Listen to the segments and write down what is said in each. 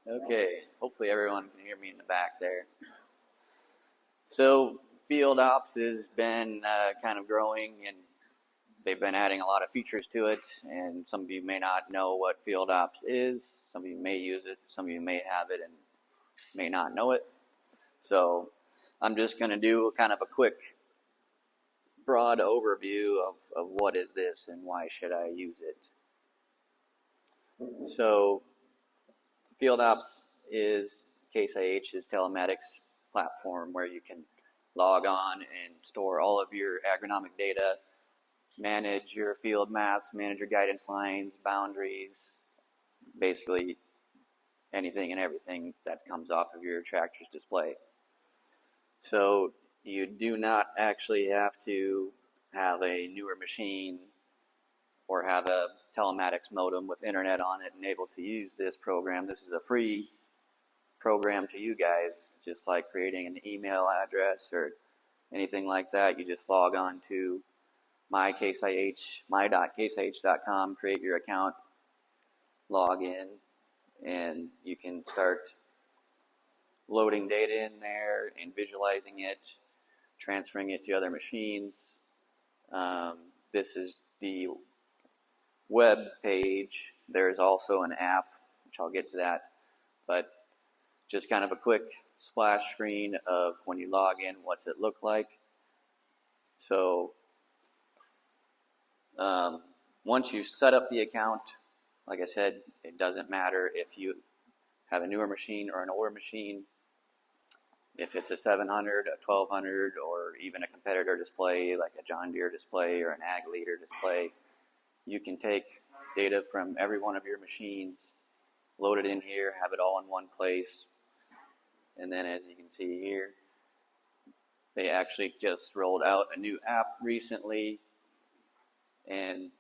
Okay, hopefully everyone can hear me in the back there. So FieldOps has been kind of growing, and they've been adding a lot of features to it. And some of you may not know what FieldOps is. Some of you may use it. Some of you may have it and may not know it. So I'm just going to do kind of a quick, broad overview of what is this and why should I use it. So FieldOps is Case IH's telematics platform where you can log on and store all of your agronomic data, manage your field maps, manage your guidance lines, boundaries, basically anything and everything that comes off of your tractor's display. So you do not actually have to have a newer machine or have a telematics modem with internet on it and able to use this program. This is a free program to you guys, just like creating an email address or anything like that. You just log on to my.caseih.com, create your account, log in, and you can start loading data in there and visualizing it, transferring it to other machines. This is the web page. There's also an app, which I'll get to that, but just kind of a quick splash screen of when you log in, what's it look like. So once you set up the account, like I said, it doesn't matter if you have a newer machine or an older machine. If it's a 700, a 1200, or even a competitor display like a John Deere display or an Ag Leader display, you can take data from every one of your machines, load it in here, have it all in one place. And then as you can see here, they actually just rolled out a new app recently, and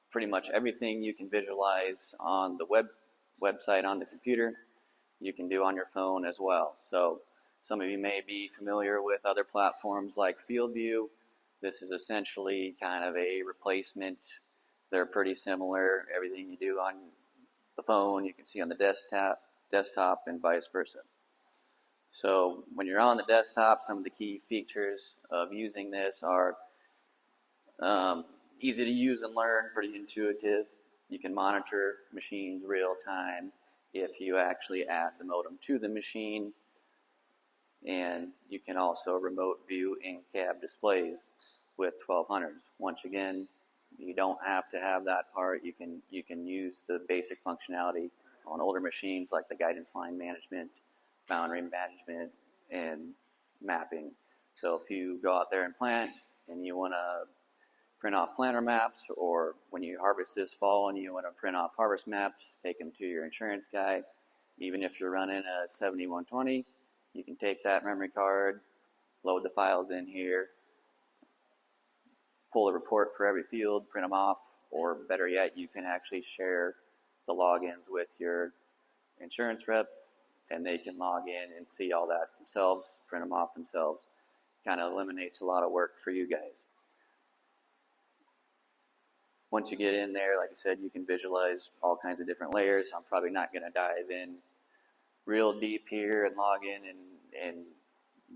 pretty much everything you can visualize on the website on the computer, you can do on your phone as well. So some of you may be familiar with other platforms like FieldView. This is essentially kind of a replacement. They're pretty similar. Everything you do on the phone, you can see on the desktop and vice versa. So when you're on the desktop, some of the key features of using this are easy to use and learn, pretty intuitive. You can monitor machines real time if you actually add the modem to the machine. And you can also remote view in-cab displays with 1200s. Once again, you don't have to have that part. You can use the basic functionality on older machines like the guidance line management, boundary management, and mapping. So if you go out there and plant and you want to print off planter maps, or when you harvest this fall and you want to print off harvest maps, take them to your insurance guy. Even if you're running a 7120, you can take that memory card, load the files in here, pull a report for every field, print them off, or better yet, you can actually share the logins with your insurance rep, and they can log in and see all that themselves, print them off themselves. Kind of eliminates a lot of work for you guys. Once you get in there, like I said, you can visualize all kinds of different layers. I'm probably not going to dive in real deep here and log in and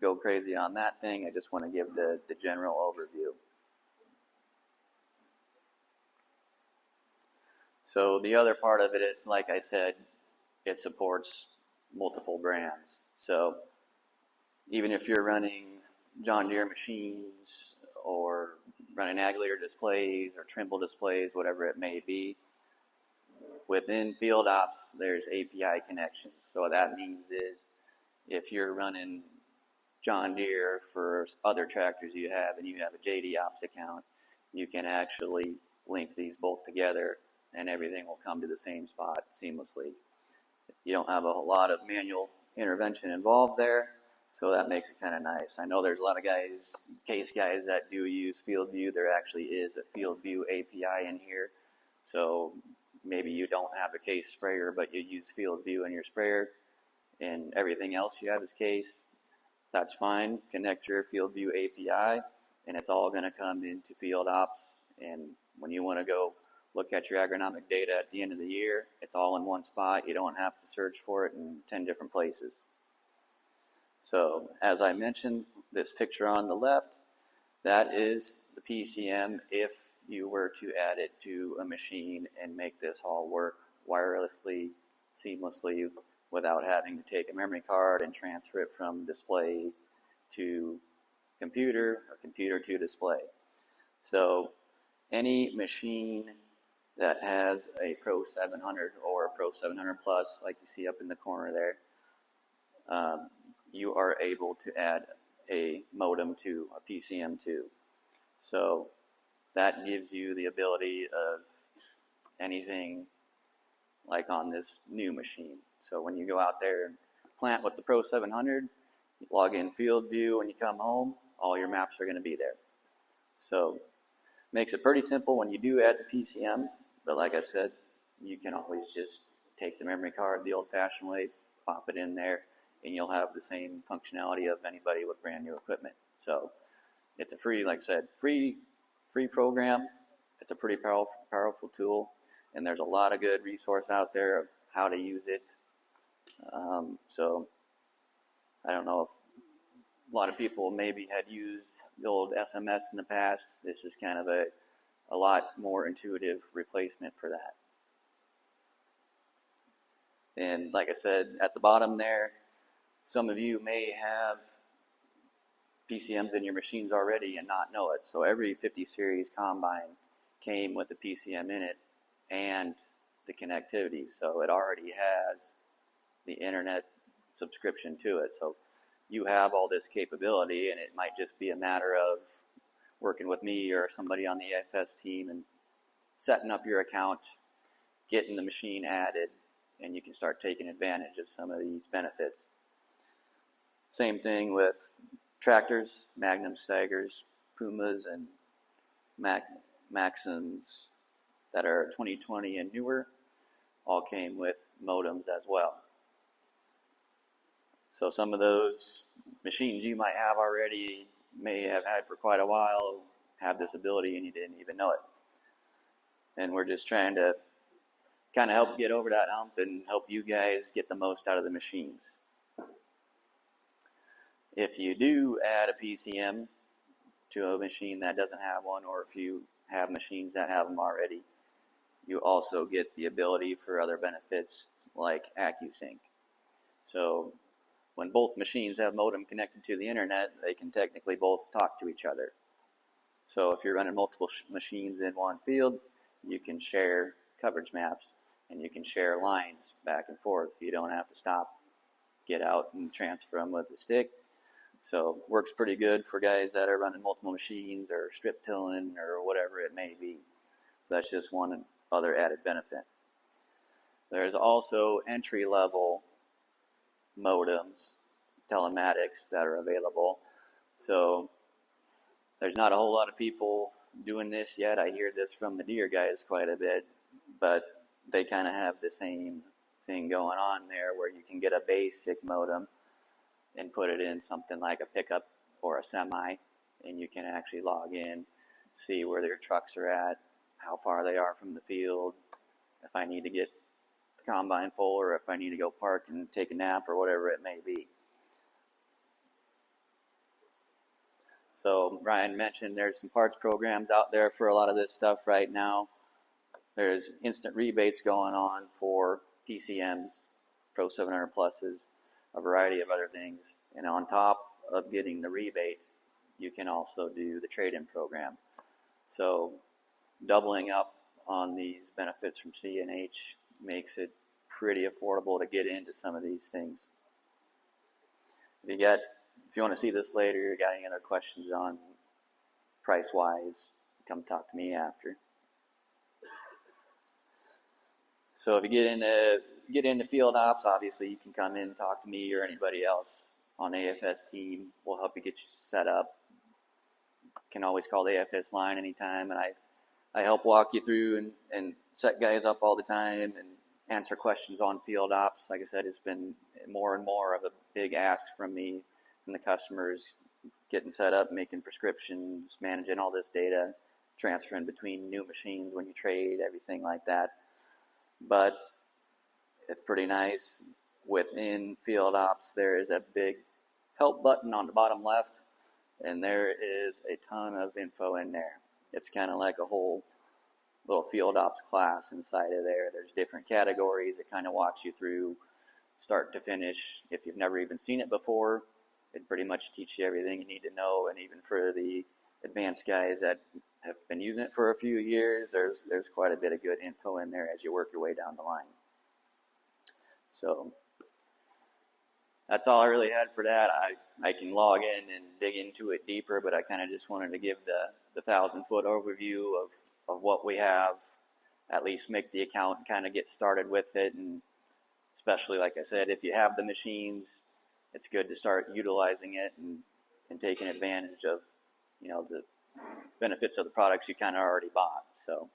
go crazy on that thing. I just want to give the general overview. So the other part of it, like I said, it supports multiple brands. So even if you're running John Deere machines or running Ag Leader displays or Trimble displays, whatever it may be, within FieldOps there's API connections. So what that means is if you're running John Deere for other tractors you have and you have a JD Ops account, you can actually link these both together and everything will come to the same spot seamlessly. You don't have a whole lot of manual intervention involved there, so that makes it kind of nice. I know there's a lot of case guys that do use FieldView. There actually is a FieldView API in here, so maybe you don't have a case sprayer, but you use FieldView in your sprayer, and everything else you have is case. That's fine. Connect your FieldView API, and it's all going to come into FieldOps. And when you want to go look at your agronomic data at the end of the year. It's all in one spot. You don't have to search for it in 10 different places. So as I mentioned, this picture on the left, that is the PCM if you were to add it to a machine and make this all work wirelessly, seamlessly, without having to take a memory card and transfer it from display to computer or computer to display. So any machine that has a Pro 700 or a Pro 700 Plus, like you see up in the corner there, you are able to add a modem to a PCM to. So that gives you the ability of anything like on this new machine. So when you go out there and plant with the Pro 700, you log in Field View, when you come home, all your maps are going to be there. So makes it pretty simple when you do add the PCM, but like I said, you can always just take the memory card the old-fashioned way, pop it in there, and you'll have the same functionality of anybody with brand new equipment. So it's a free, like I said, free program. It's a pretty powerful tool, and there's a lot of good resource out there of how to use it. So I don't know if a lot of people maybe had used the old SMS in the past. This is kind of a lot more intuitive replacement for that. And like I said, at the bottom there, some of you may have PCMs in your machines already and not know it. So every 50 series combine came with a PCM in it and the connectivity. So it already has the internet subscription to it. So you have all this capability, and it might just be a matter of working with me or somebody on the AFS team and setting up your account, getting the machine added, and you can start taking advantage of some of these benefits. Same thing with tractors, Magnum Staggers, Pumas, and Maxims that are 2020 and newer, all came with modems as well. So some of those machines you might have already, may have had for quite a while, have this ability and you didn't even know it. And we're just trying to kind of help get over that hump and help you guys get the most out of the machines. If you do add a PCM to a machine that doesn't have one, or if you have machines that have them already, you also get the ability for other benefits like AccuSync. So when both machines have modem connected to the internet, they can technically both talk to each other. So if you're running multiple machines in one field, you can share coverage maps and you can share lines back and forth. You don't have to stop, get out and transfer them with the stick. So works pretty good for guys that are running multiple machines or strip tilling or whatever it may be. So that's just one other added benefit. There's also entry-level modems, telematics that are available. So there's not a whole lot of people doing this yet. I hear this from the deer guys quite a bit, but they kind of have the same thing going on there where you can get a basic modem and put it in something like a pickup or a semi, and you can actually log in, see where their trucks are at, how far they are from the field, if I need to get the combine full or if I need to go park and take a nap or whatever it may be. So Ryan mentioned there's some parts programs out there for a lot of this stuff right now. There's instant rebates going on for PCMs, Pro 700 Pluses, a variety of other things. And on top of getting the rebate, you can also do the trade-in program. So doubling up on these benefits from C&H makes it pretty affordable to get into some of these things. If you want to see this later, you got any other questions on price-wise, come talk to me after. So if you get into FieldOps, obviously you can come in and talk to me or anybody else on the AFS team. We'll help you get you set up. You can always call the AFS line anytime, and I help walk you through and set guys up all the time and answer questions on FieldOps. Like I said, it's been more and more of a big ask from me and the customers, getting set up, making prescriptions, managing all this data, transferring between new machines when you trade, everything like that. But it's pretty nice. Within FieldOps, there is a big help button on the bottom left, and there is a ton of info in there. It's kind of like a whole little FieldOps class inside of there. There's different categories. It kind of walks you through start to finish. If you've never even seen it before, it pretty much teaches you everything you need to know. And even for the advanced guys that have been using it for a few years, there's quite a bit of good info in there as you work your way down the line. So that's all I really had for that. I can log in and dig into it deeper, but I kind of just wanted to give the 1,000-foot overview of what we have, at least make the account and kind of get started with it. And especially, like I said, if you have the machines, it's good to start utilizing it and taking advantage of, the benefits of the products you kind of already bought. So